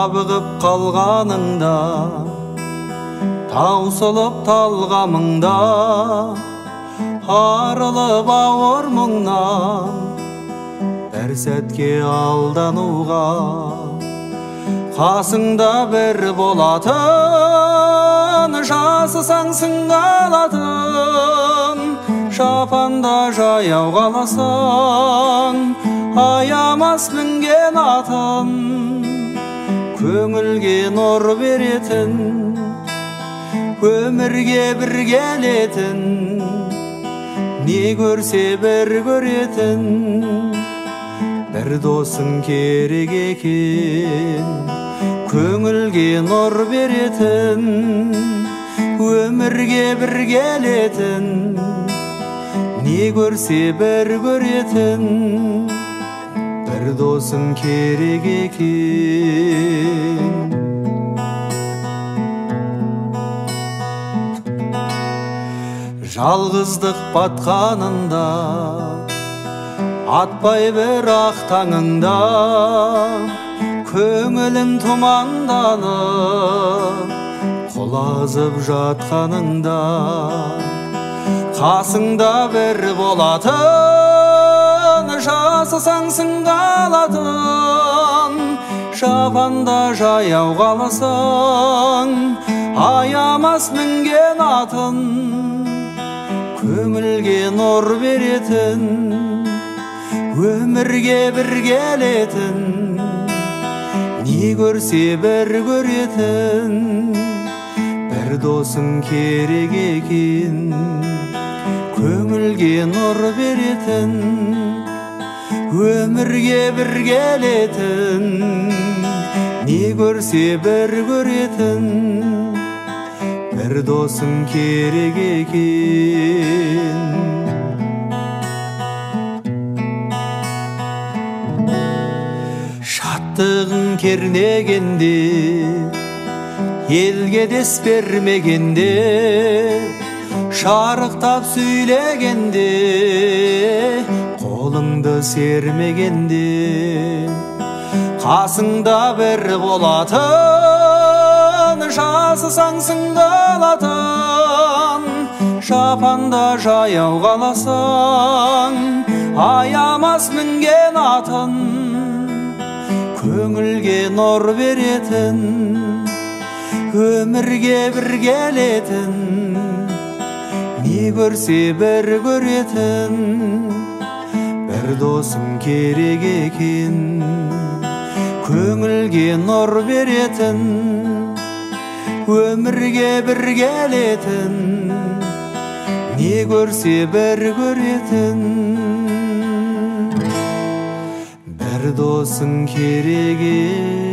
жабығып қалғаныңда, таусылып талғамыңда, арылып ауыр мұңнан бір сәтке алдануға, қасыңда бір болатын, жасысаң сыңалатын, шапанда жаяу қаласаң, аямас мінген атын, көңілге нұр беретін, өмірге бір келетін, не көрсе бір көретін, бір досың керек екен, көңілге нұр беретін, өмірге бір келетін, не көрсе бір көретін, бір досың керек екен. Жалғыздық батқанында, атпай бір ақ таңыңда, көңілің тұманданып, құлазып жатқаныңда, қасыңда бір болатын, жасысаң сыңалатын, шапанда жаяу қаласаң, аямас мінген атын, көңілге нұр беретін, өмірге бір келетін, не көрсе бір көретін, бір досың керек екен, көңілге нұр беретін, өмірге бір келетін, не көрсе бір көретін, бір досың керек екен. Шаттығың кернегенде, елге дес бермегенде, шарықтап сөйлегенде, қолыңды сермегенде, қасыңда бір болатын, жасысаң сыңалатын, шапанда жаяу қаласаң, аямас мінген атын, көңілге нұр беретін, өмірге бір келетін, не көрсе бір көретін, бір досың керек екен, көңілге нұр беретін, өмірге бір келетін, не көрсе бір көретін, бір досың керек екен.